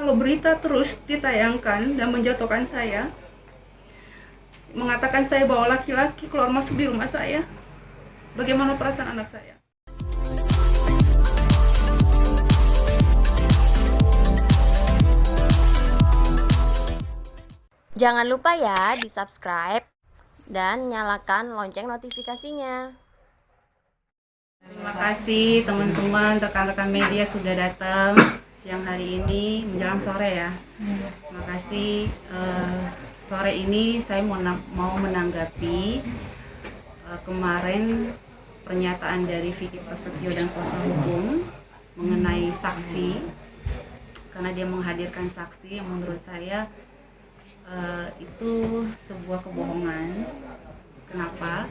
kalau berita terus ditayangkan dan menjatuhkan saya, mengatakan saya bawa laki-laki keluar masuk di rumah saya, bagaimana perasaan anak saya? Jangan lupa ya di-subscribe dan nyalakan lonceng notifikasinya. Terima kasih teman-teman, rekan-rekan media sudah datang siang hari ini menjelang sore ya. Terima kasih. Sore ini saya mau menanggapi kemarin pernyataan dari Vicky Prasetyo dan kuasa hukum mengenai saksi, karena dia menghadirkan saksi yang menurut saya itu sebuah kebohongan. Kenapa?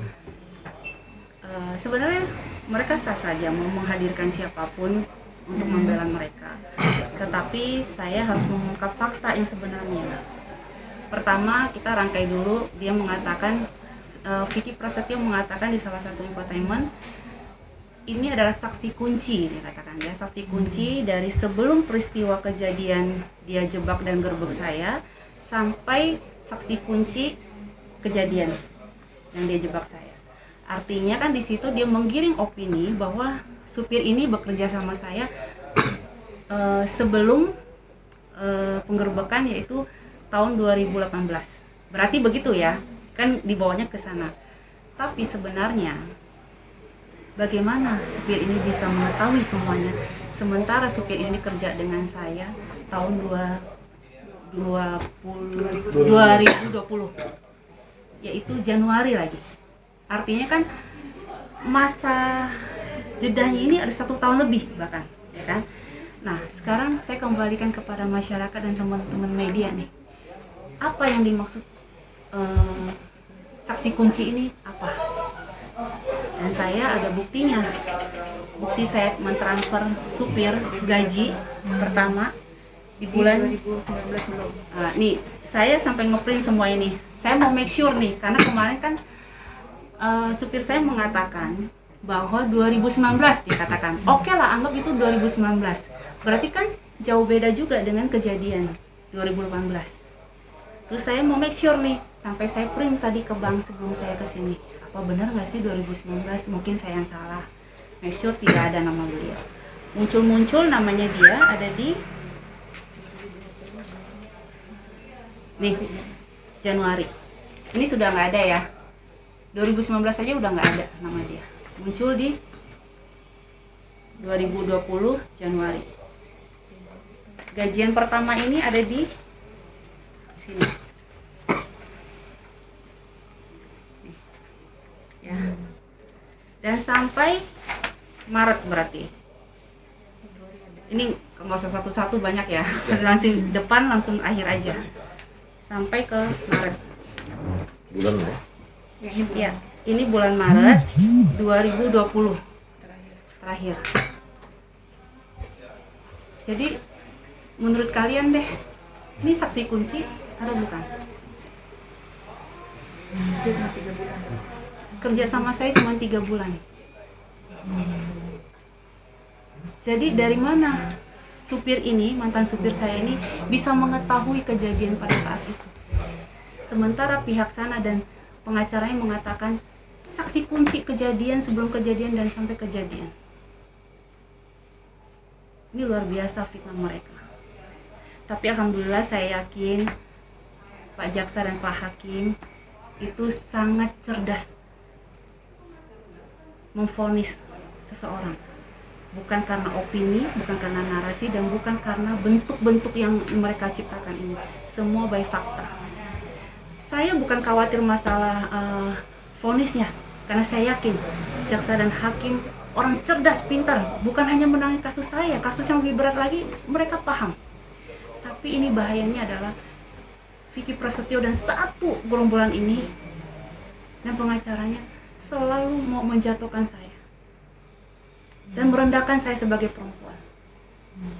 Sebenarnya mereka sah saja mau menghadirkan siapapun untuk membela mereka, tetapi saya harus mengungkap fakta yang sebenarnya. Pertama, kita rangkai dulu. Dia mengatakan, Vicky Prasetyo mengatakan di salah satu infotainment, ini adalah saksi kunci, dia katakan ya, saksi kunci dari sebelum peristiwa kejadian dia jebak dan gerbek saya sampai saksi kunci kejadian yang dia jebak saya. Artinya kan di situ dia menggiring opini bahwa supir ini bekerja sama saya sebelum penggerbekan, yaitu tahun 2018. Berarti begitu ya, kan dibawanya ke sana. Tapi sebenarnya bagaimana supir ini bisa mengetahui semuanya, sementara supir ini kerja dengan saya tahun 2020, yaitu Januari lagi. Artinya kan masa jedanya ini ada 1 tahun lebih bahkan, ya kan? Nah, sekarang saya kembalikan kepada masyarakat dan teman-teman media nih. Apa yang dimaksud saksi kunci ini apa? Dan saya ada buktinya. Bukti saya mentransfer supir gaji pertama di bulan 2019 nih, saya sampai ngeprint semua ini. Saya mau make sure nih, karena kemarin kan supir saya mengatakan bahwa 2019 dikatakan. Oke lah, anggap itu 2019. Berarti kan jauh beda juga dengan kejadian 2018. Terus saya mau make sure nih, sampai saya print tadi ke bank sebelum saya kesini. Apa benar nggak sih 2019? Mungkin saya yang salah. Make sure tidak ada nama beliau. Muncul-muncul namanya dia ada di nih, Januari. Ini sudah nggak ada ya. 2019 saja udah nggak ada nama dia. Muncul di 2020 Januari. Gajian pertama ini ada di sini. Nih. Ya. Dan sampai Maret berarti. Ini nggak usah satu-satu, banyak ya. Langsung depan, langsung akhir aja. Sampai ke Maret. Bulan ya? Ya, ini bulan Maret 2020 terakhir. Jadi menurut kalian deh, ini saksi kunci atau bukan? Kerja sama saya cuma 3 bulan. Jadi dari mana supir ini, mantan supir saya ini bisa mengetahui kejadian pada saat itu? Sementara pihak sana dan pengacaranya mengatakan saksi kunci kejadian, sebelum kejadian dan sampai kejadian. Ini luar biasa fitnah mereka. Tapi alhamdulillah saya yakin Pak Jaksa dan Pak Hakim itu sangat cerdas memvonis seseorang. Bukan karena opini, bukan karena narasi, dan bukan karena bentuk-bentuk yang mereka ciptakan ini. Semua by fakta. Saya bukan khawatir masalah vonisnya, karena saya yakin jaksa dan hakim orang cerdas, pintar, bukan hanya menangani kasus saya, kasus yang lebih berat lagi mereka paham. Tapi ini bahayanya adalah Vicky Prasetyo dan satu gerombolan ini dan pengacaranya selalu mau menjatuhkan saya dan merendahkan saya sebagai perempuan.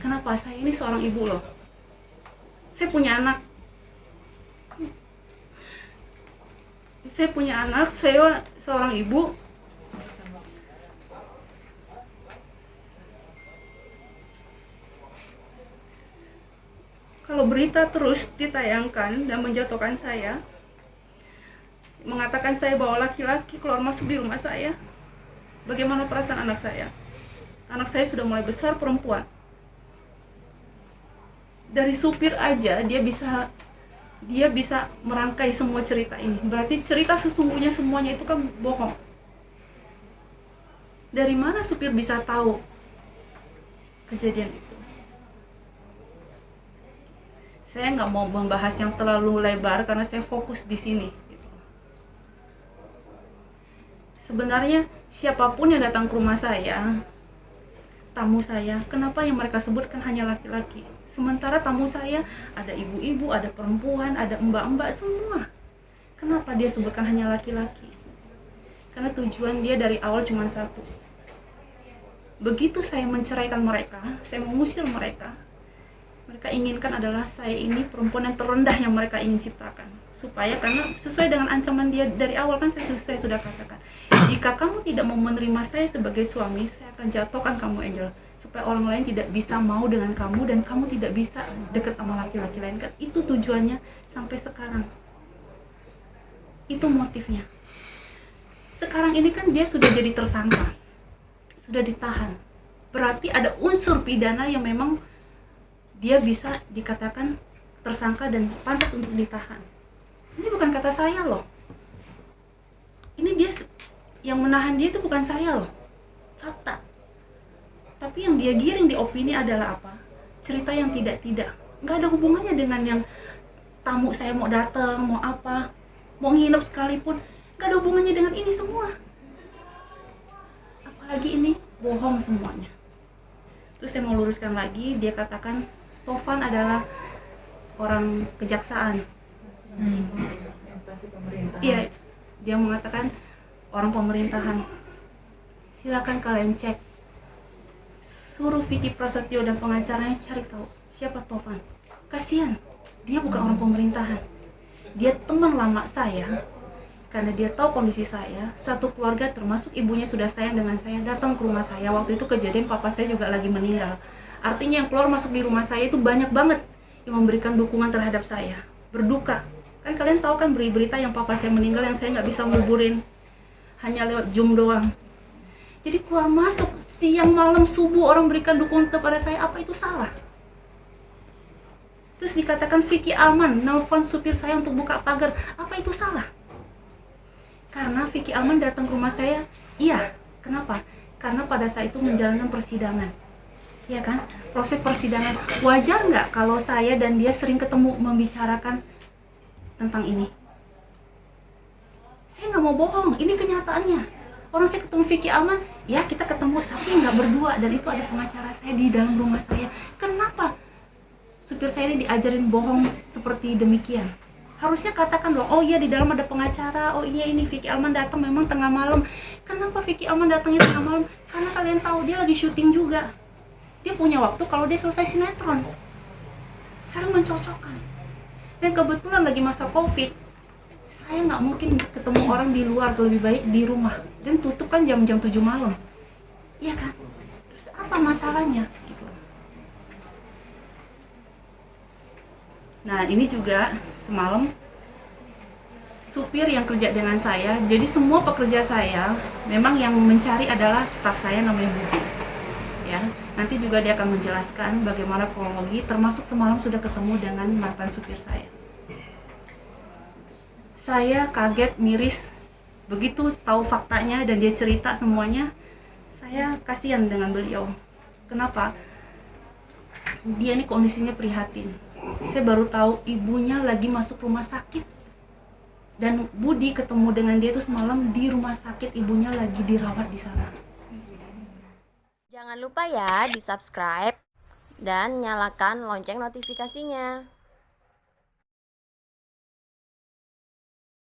Kenapa? Saya ini seorang ibu loh. Saya punya anak. Saya seorang ibu. Kalau berita terus ditayangkan dan menjatuhkan saya, mengatakan saya bahwa laki-laki keluar masuk di rumah saya, bagaimana perasaan anak saya? Anak saya sudah mulai besar, perempuan. Dari supir aja dia bisa merangkai semua cerita ini. Berarti cerita sesungguhnya semuanya itu kan bohong. Dari mana supir bisa tahu kejadian itu? Saya nggak mau membahas yang terlalu lebar karena saya fokus di sini. Sebenarnya siapapun yang datang ke rumah saya, tamu saya, kenapa yang mereka sebutkan hanya laki-laki? Sementara tamu saya ada ibu-ibu, ada perempuan, ada mbak-mbak, semua. Kenapa dia sebutkan hanya laki-laki? Karena tujuan dia dari awal cuma satu. Begitu saya menceraikan mereka, saya mengusir mereka, mereka inginkan adalah saya ini perempuan yang terendah yang mereka ingin ciptakan. Supaya, karena sesuai dengan ancaman dia dari awal kan saya sudah katakan, jika kamu tidak mau menerima saya sebagai suami, saya akan jatuhkan kamu, Angel, supaya orang lain tidak bisa mau dengan kamu dan kamu tidak bisa dekat sama laki-laki lain. Kan itu tujuannya sampai sekarang. Itu motifnya. Sekarang ini kan dia sudah jadi tersangka, sudah ditahan. Berarti ada unsur pidana yang memang dia bisa dikatakan tersangka dan pantas untuk ditahan. Ini bukan kata saya loh. Ini dia yang menahan dia itu bukan saya loh. Fakta. Tapi yang dia giring di opini adalah apa? Cerita yang tidak-tidak. Nggak ada hubungannya dengan yang tamu saya mau datang, mau apa, mau nginep sekalipun. Nggak ada hubungannya dengan ini semua. Apalagi ini bohong semuanya. Terus saya mau luruskan lagi, dia katakan Tovan adalah orang kejaksaan. Instansi pemerintahan. Iya, dia mengatakan orang pemerintahan. Silakan kalian cek. Suruh Vicky Prasetyo dan pengacaranya cari tahu siapa Tovan. Kasihan, dia bukan orang pemerintahan. Dia teman lama saya. Karena dia tahu kondisi saya, satu keluarga termasuk ibunya sudah sayang dengan saya, datang ke rumah saya. Waktu itu kejadian papa saya juga lagi meninggal. Artinya yang keluar masuk di rumah saya itu banyak banget yang memberikan dukungan terhadap saya. Berduka. Kan kalian tahu kan berita yang papa saya meninggal yang saya nggak bisa nguburin. Hanya lewat Zoom doang. Jadi keluar masuk siang malam subuh orang berikan dukungan kepada saya, apa itu salah? Terus dikatakan Vicky Alman nelfon supir saya untuk buka pagar, apa itu salah? Karena Vicky Alman datang ke rumah saya, iya. Kenapa? Karena pada saat itu menjalankan persidangan. Iya kan? Proses persidangan. Wajar nggak kalau saya dan dia sering ketemu membicarakan tentang ini? Saya nggak mau bohong, ini kenyataannya. Orang saya ketemu Vicky Alman, ya kita ketemu tapi nggak berdua, dan itu ada pengacara saya di dalam rumah saya. Kenapa supir saya ini diajarin bohong seperti demikian? Harusnya katakan loh, oh iya di dalam ada pengacara, oh iya ini Vicky Alman datang memang tengah malam. Kenapa Vicky Alman datangnya tengah malam? Karena kalian tahu dia lagi syuting juga. Dia punya waktu kalau dia selesai sinetron. Saling mencocokkan. Dan kebetulan lagi masa COVID, saya nggak mungkin ketemu orang di luar, lebih baik di rumah. Dan tutup kan jam-jam 7 malam. Iya kan? Terus apa masalahnya? Gitu. Nah ini juga semalam supir yang kerja dengan saya, jadi semua pekerja saya memang yang mencari adalah staf saya namanya Budi. Ya, nanti juga dia akan menjelaskan bagaimana kronologi, termasuk semalam sudah ketemu dengan mantan supir saya. Saya kaget, miris, begitu tahu faktanya dan dia cerita semuanya, saya kasihan dengan beliau. Kenapa? Dia ini kondisinya prihatin. Saya baru tahu ibunya lagi masuk rumah sakit. Dan Budi ketemu dengan dia itu semalam di rumah sakit, ibunya lagi dirawat di sana. Jangan lupa ya di subscribe dan nyalakan lonceng notifikasinya.